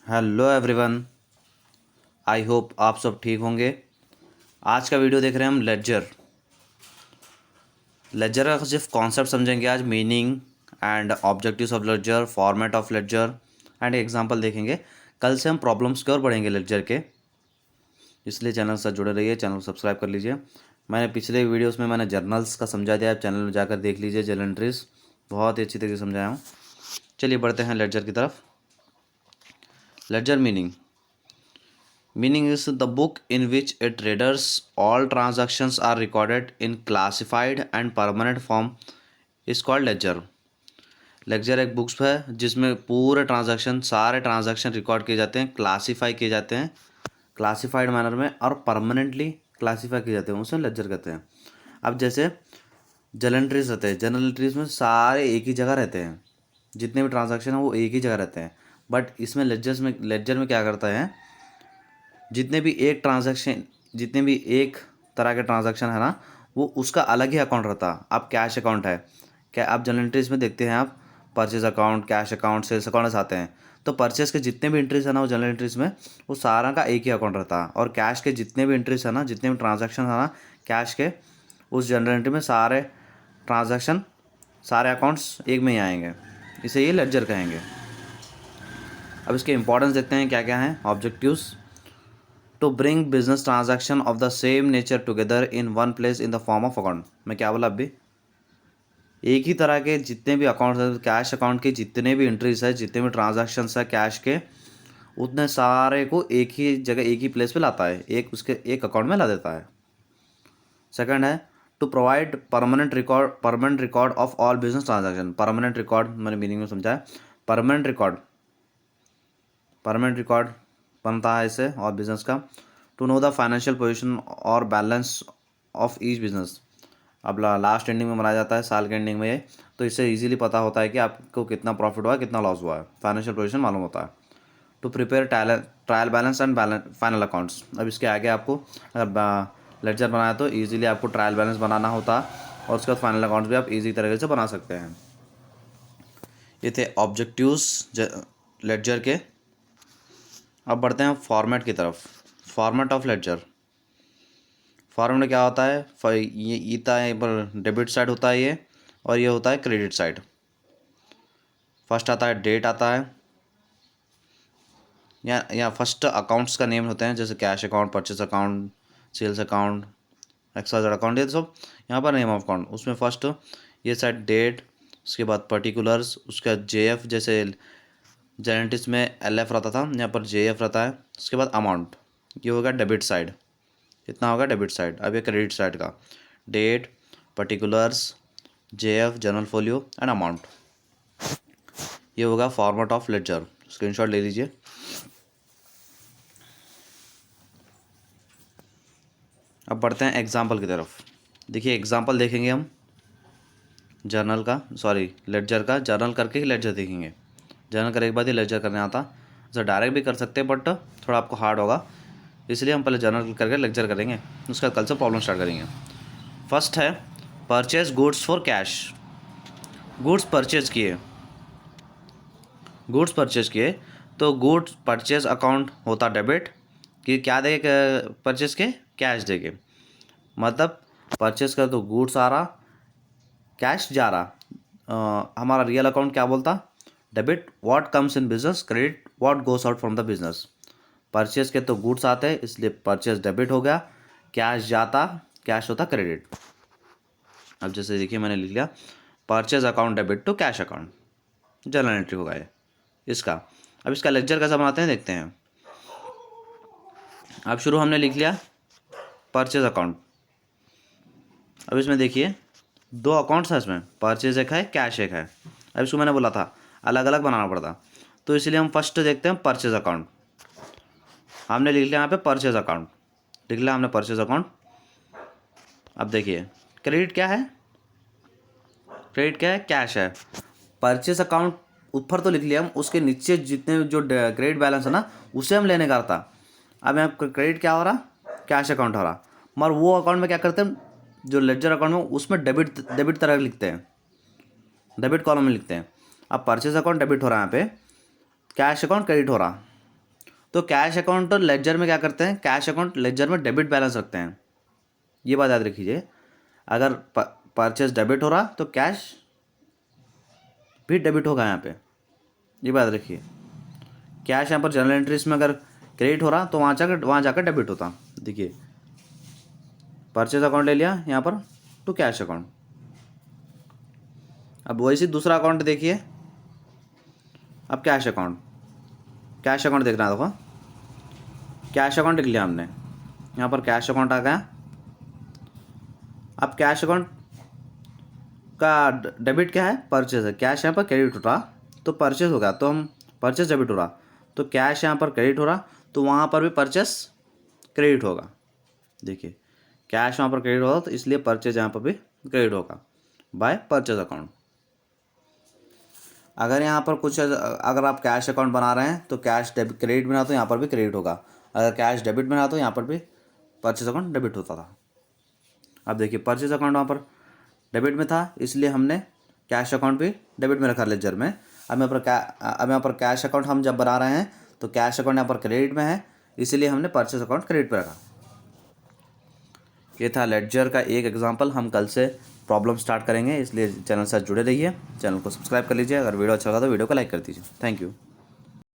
Hello everyone. I hope आप सब ठीक होंगे। आज का वीडियो देख रहे हैं हम लेडजर। लेडजर का सिर्फ कॉन्सेप्ट समझेंगे आज, meaning and objectives of ledger, format of ledger and example देखेंगे। कल से हम प्रॉब्लम्स की ओर बढ़ेंगे लेडजर के, इसलिए चैनल से जुड़े रहिए, चैनल को सब्सक्राइब कर लीजिए। मैंने पिछले वीडियोस में मैंने जर्नल्स का समझा दिया, आप चैनल में जाकर देख लीजिए। जर्नल एंट्रीज बहुत ही अच्छी तरीके से समझाया हूँ। चलिए बढ़ते हैं लेडजर की तरफ। Ledger Meaning is the book in which a trader's all transactions are recorded in classified and permanent form is called ledger. Lecture एक बुक्स है जिसमें पूरे ट्रांजैक्शन, सारे ट्रांजैक्शन रिकॉर्ड किए जाते हैं, क्लासीफाई किए जाते हैं क्लासीफाइड मैनर में और परमानेंटली क्लासीफाई किए जाते हैं, उसे लेक्चर कहते हैं। अब जैसे जर्नल एंट्रीज रहते हैं, जर्नल एंट्रीज में सारे एक ही जगह रहते हैं, जितने भी ट्रांजैक्शन हैं वो एक ही जगह रहते हैं। बट इसमें लेक्चर में क्या करता है, जितने भी एक तरह के ट्रांजैक्शन है ना, वो उसका अलग ही अकाउंट रहता है। अब कैश अकाउंट है, क्या आप जनरल एंट्रीज में देखते हैं, आप purchase account, cash account, sales account आते हैं। तो परचेज के जितने भी एंट्रीज है ना वो जनरल एंट्रीज में, वो सारा का एक ही अकाउंट रहता है। और कैश के जितने भी एंट्रीज है ना, जितने भी ट्रांजैक्शन है ना कैश के, उस जनरल एंट्री में सारे ट्रांजैक्शन, सारे अकाउंट्स एक में ही आएंगे, इसे ये लेडजर कहेंगे। अब इसके इंपॉर्टेंस देखते हैं क्या क्या हैं। Objectives: to bring business transaction of the same nature together in one place in the form of account. मैं क्या बोला अभी, एक ही तरह के जितने भी अकाउंट्स हैं, कैश अकाउंट के जितने भी एंट्रीज है, जितने भी ट्रांजैक्शंस है कैश के, उतने सारे को एक ही जगह, एक ही प्लेस पे लाता है, एक अकाउंट में ला देता है। सेकंड है to provide permanent record of all business transaction. Permanent record मैंने मीनिंग में समझा है। परमानेंट रिकॉर्ड बनता है इससे और बिजनेस का। To know the financial position और बैलेंस ऑफ ईच बिजनेस। अब लास्ट एंडिंग में बनाया जाता है, साल के एंडिंग में ये, तो इससे इजीली पता होता है कि आपको कितना प्रॉफिट हुआ है, कितना लॉस हुआ है, फाइनेंशियल पोजीशन मालूम होता है। To prepare trial balance and final accounts. अब इसके आगे आपको अगर लेडजर बनाया तो ईजिली आपको ट्रायल बैलेंस बनाना होता है, और उसके बाद फाइनल अकाउंट्स भी आप ईजी तरीके से बना सकते हैं। ये थे ऑब्जेक्टिव्स लेडजर के। अब बढ़ते हैं फॉर्मेट की तरफ। Format of ledger. फॉर्मेट में क्या होता है, ये था यहाँ पर डेबिट साइड होता है ये, और ये होता है क्रेडिट साइड। फर्स्ट आता है डेट आता है, या फर्स्ट अकाउंट्स का नेम होते हैं, जैसे cash account, purchase account, sales account, XYZ account, ये सब यहाँ पर नेम ऑफ अकाउंट। उसमें फर्स्ट ये साइड डेट, उसके बाद पर्टिकुलर्स, उसका JF, जैसे जेनेटिक्स में LF रहता था, यहाँ पर JF रहता है। उसके बाद अमाउंट, ये होगा डेबिट साइड, कितना होगा डेबिट साइड। अब ये क्रेडिट साइड का date, particulars, JF general folio and amount, ये होगा फॉर्मेट ऑफ लेडजर। स्क्रीनशॉट ले लीजिए। अब बढ़ते हैं एग्जाम्पल की तरफ। देखिए एग्जाम्पल देखेंगे हम लेडजर का। जर्नल करके ही लेडजर देखेंगे, जर्नल करने के बाद ही लेडजर करने आता। सर डायरेक्ट भी कर सकते हैं बट थोड़ा आपको हार्ड होगा, इसलिए हम पहले जर्नल करके लेक्चर करेंगे, उसका कल से प्रॉब्लम स्टार्ट करेंगे। फर्स्ट है purchase goods for cash. Goods purchase किए तो गुड्स परचेज अकाउंट होता डेबिट, कि क्या देके परचेज के, कैश देके। मतलब परचेज कर तो गुड्स आ रहा, कैश जा रहा। हमारा रियल अकाउंट क्या बोलता, debit what comes in business, credit what goes out from the business. Purchase के तो गुड्स आते हैं, इसलिए परचेज डेबिट हो गया, कैश जाता, कैश होता क्रेडिट। अब जैसे देखिए मैंने लिख लिया purchase account debit to cash account, journal entry होगा ये इसका। अब इसका लेक्चर कैसा बनाते हैं देखते हैं। अब शुरू हमने लिख लिया परचेज अकाउंट। अब इसमें देखिए दो अकाउंट्स है, इसमें परचेज एक है, कैश एक है। अब इसको मैंने बोला था अलग अलग बनाना पड़ता, तो इसलिए हम फर्स्ट देखते हैं परचेज अकाउंट। हमने लिख लिया यहाँ पे परचेज अकाउंट, लिख लिया हमने परचेज अकाउंट। अब देखिए क्रेडिट क्या है, कैश है। परचेज अकाउंट ऊपर तो लिख लिया हम, उसके नीचे जितने जो क्रेडिट बैलेंस है ना उसे हम लेने का था। अब यहाँ क्रेडिट क्या हो रहा, कैश अकाउंट हो रहा, मगर वो अकाउंट में क्या करते हैं, जो लेडजर अकाउंट में उसमें डेबिट तरह लिखते हैं, डेबिट कॉलम में लिखते हैं। अब परचेज अकाउंट डेबिट हो रहा है यहाँ पे, कैश अकाउंट क्रेडिट हो रहा, तो कैश अकाउंट और लेजर में क्या करते हैं, कैश अकाउंट लेजर में डेबिट बैलेंस रखते हैं, ये बात याद रखिए। अगर परचेज डेबिट हो रहा तो कैश भी डेबिट होगा यहाँ पे, ये बात रखिए। कैश यहाँ पर जनरल एंट्रीज में अगर क्रेडिट हो रहा तो वहाँ जाकर डेबिट होता। देखिए परचेज अकाउंट ले लिया यहाँ पर टू कैश अकाउंट। अब वैसे दूसरा अकाउंट देखिए, अब कैश अकाउंट देखना है, देखो कैश अकाउंट लिख लिया हमने, यहाँ पर कैश अकाउंट आ गया। अब कैश अकाउंट का डेबिट क्या है, परचेज है, कैश यहाँ पर क्रेडिट हो रहा तो परचेज होगा, तो हम परचेज डेबिट हो रहा तो कैश यहाँ पर क्रेडिट हो रहा तो वहाँ पर भी परचेस क्रेडिट होगा। देखिए कैश वहाँ पर क्रेडिट होगा तो इसलिए परचेज यहाँ पर भी क्रेडिट होगा बाय परचेज अकाउंट। अगर यहाँ पर कुछ, अगर आप कैश अकाउंट बना रहे हैं तो कैश डेबिट क्रेडिट बना तो यहाँ पर भी क्रेडिट होगा, अगर कैश डेबिट बना तो यहाँ पर भी परचेज अकाउंट डेबिट होता था। अब देखिए परचेज अकाउंट वहाँ पर डेबिट में था इसलिए हमने कैश अकाउंट भी डेबिट में रखा लेजर में। अब यहाँ पर कैश अकाउंट हम जब बना रहे हैं तो कैश अकाउंट यहाँ पर क्रेडिट में है इसीलिए हमने परचेज अकाउंट क्रेडिट पर रखा। ये था लेडजर का एक एग्जांपल। हम कल से प्रॉब्लम स्टार्ट करेंगे, इसलिए चैनल से जुड़े रहिए, चैनल को सब्सक्राइब कर लीजिए। अगर वीडियो अच्छा लगा तो वीडियो को लाइक कर दीजिए। Thank you.